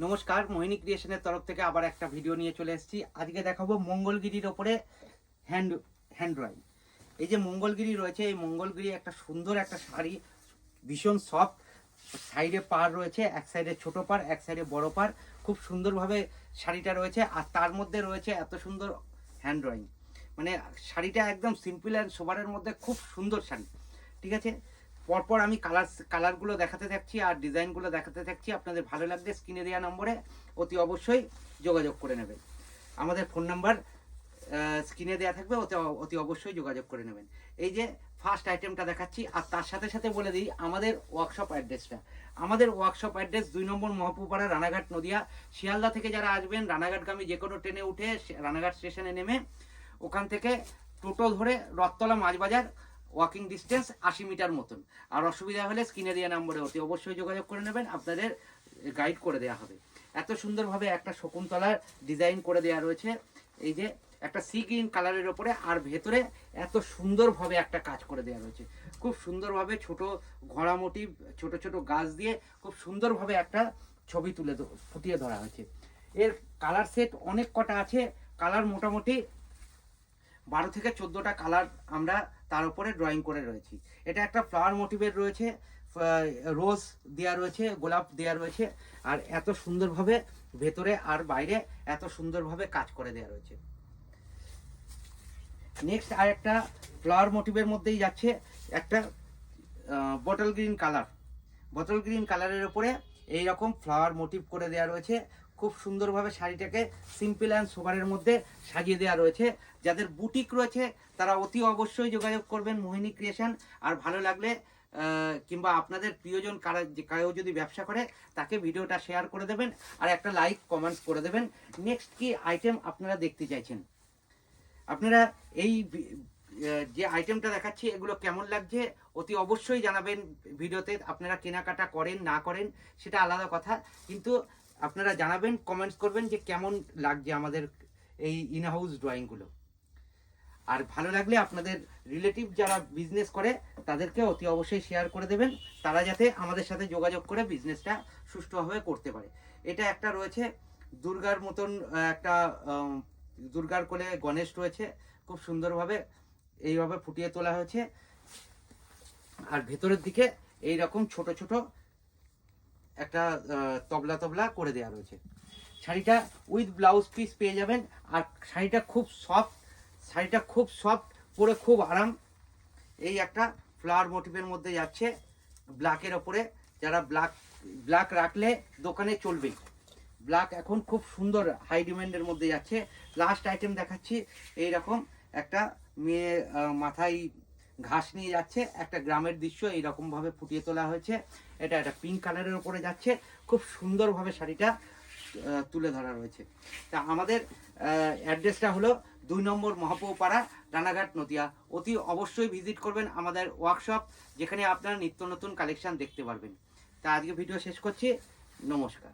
নমস্কার, মোহিনী ক্রিয়েশনের তরফ থেকে আবার একটা ভিডিও নিয়ে চলে এসেছি। আজকে দেখাবো মঙ্গলগিরির ওপরে হ্যান্ড ড্রয়িং। এই যে মঙ্গলগিরি রয়েছে, এই মঙ্গলগিরি একটা সুন্দর একটা শাড়ি, ভীষণ সফট। সাইডে পাড় রয়েছে, এক সাইডে ছোট পাড়, এক সাইডে বড় পাড়। খুব সুন্দরভাবে শাড়িটা রয়েছে, আর তার মধ্যে রয়েছে এত সুন্দর হ্যান্ড ড্রয়িং। মানে শাড়িটা একদম সিম্পল অ্যান্ড সোবারের মধ্যে খুব সুন্দর শাড়ি। ঠিক আছে, পরপর আমি কালারগুলো দেখাতে থাকছি আর ডিজাইনগুলো দেখাতে থাকছি। আপনাদের ভালো লাগলে স্ক্রিনে দেওয়া নম্বরে অতি অবশ্যই যোগাযোগ করে নেবেন। আমাদের ফোন নাম্বার স্ক্রিনে দেওয়া থাকবে, অতি অবশ্যই যোগাযোগ করে নেবেন। এই যে ফার্স্ট আইটেমটা দেখাচ্ছি, আর তার সাথে সাথে বলে দিই আমাদের ওয়ার্কশপ অ্যাড্রেসটা। আমাদের ওয়ার্কশপ অ্যাড্রেস 2 নম্বর মহাপুপাড়া, রানাঘাট, নদিয়া। শিয়ালদা থেকে যারা আসবেন, রানাঘাটগামী যে কোনো ট্রেনে উঠে রানাঘাট স্টেশনে নেমে ওখান থেকে টোটো ধরে রথতলা মাছবাজার, ওয়াকিং ডিস্টেন্স 80 মিটার মতন। আর অসুবিধা হলে স্ক্রিনে দেওয়া নম্বরে অতি অবশ্যই যোগাযোগ করে নেবেন, আপনাদের গাইড করে দেওয়া হবে। এত সুন্দরভাবে একটা শকুন্তলার ডিজাইন করে দেওয়া রয়েছে, এই যে একটা সি গ্রিন কালারের ওপরে, আর ভেতরে এত সুন্দরভাবে একটা কাজ করে দেওয়া রয়েছে। খুব সুন্দরভাবে ছোট ঘোড়া মোটিভ, ছোট ছোট গাছ দিয়ে খুব সুন্দরভাবে একটা ছবি ফুটিয়ে ধরা হয়েছে। এর কালার সেট অনেক কটা আছে, কালার মোটামুটি 12 থেকে 14টা কালার আমরা তার উপরে ড্রয়িং করে রয়েছি। এটা একটা ফ্লাওয়ার মোটিভের রয়েছে, রোজ দেওয়া রয়েছে, গোলাপ দেওয়া রয়েছে, আর এত সুন্দরভাবে ভেতরে আর বাইরে এত সুন্দরভাবে কাজ করে দেওয়া রয়েছে। নেক্সট আর একটা ফ্লাওয়ার মোটিভের মধ্যেই যাচ্ছে একটা বটল গ্রিন কালারের উপরে এইরকম ফ্লাওয়ার মোটিভ করে দেওয়া রয়েছে। খুব সুন্দরভাবে শাড়িটাকে সিম্পল অ্যান্ড সোবারের মধ্যে সাজিয়ে দেওয়া রয়েছে। যাদের বুটিক রয়েছে তারা অতি অবশ্যই যোগাযোগ করবেন মোহিনী ক্রিয়েশন। আর ভালো লাগলে কিংবা আপনাদের প্রিয়জন কারো যদি ব্যবসা করে তাকে ভিডিওটা শেয়ার করে দেবেন, আর একটা লাইক কমেন্টস করে দেবেন। নেক্সট কি আইটেম আপনারা দেখতে চাইছেন, আপনারা এই যে আইটেমটা দেখাচ্ছি এগুলো কেমন লাগছে অতি অবশ্যই জানাবেন ভিডিওতে। আপনারা কেনাকাটা করেন না করেন সেটা আলাদা কথা, কিন্তু আপনারা জানাবেন, কমেন্টস করবেন যে কেমন লাগছে আমাদের এই ইনহাউস ড্রয়িংগুলো। আর ভালো লাগলে আপনাদের রিলেটিভ যারা বিজনেস করে তাদেরকে অতি অবশ্যই শেয়ার করে দেবেন, তারা যাতে আমাদের সাথে যোগাযোগ করে বিজনেসটা সুষ্ঠুভাবে করতে পারে। এটা একটা রয়েছে দুর্গার মতন, একটা দুর্গার কোলে গণেশ রয়েছে, খুব সুন্দরভাবে এইভাবে ফুটিয়ে তোলা হয়েছে। আর ভেতরের দিকে এই রকম ছোট ছোট একটা তবলা করে দেওয়া রয়েছে। শাড়িটা উইথ ব্লাউজ পিস পেয়ে যাবেন। আর শাড়িটা খুব সফট, পরে খুব আরাম। এই একটা ফ্লাওয়ার মোটিভের মধ্যে যাচ্ছে, ব্ল্যাকের ওপরে। যারা ব্ল্যাক রাখলে দোকানে চলবে, ব্ল্যাক এখন খুব সুন্দর হাই ডিমান্ডের মধ্যে যাচ্ছে। লাস্ট আইটেম দেখাচ্ছি, এইরকম একটা মেয়ে মাথায় ঘাস নিয়ে যাচ্ছে, একটা গ্রামের দৃশ্য এইরকমভাবে ফুটিয়ে তোলা হয়েছে। এটা একটা পিঙ্ক কালারের ওপরে যাচ্ছে, খুব সুন্দরভাবে শাড়িটা তুলে ধরা রয়েছে। তা আমাদের অ্যাড্রেসটা হলো 2 নম্বর মহাপুপাড়া, রানাঘাট, নদিয়া। অতি অবশ্যই ভিজিট করবেন আমাদের ওয়ার্কশপ, যেখানে আপনারা নিত্য নতুন কালেকশন দেখতে পারবেন। তা আজকে ভিডিও শেষ করছি, নমস্কার।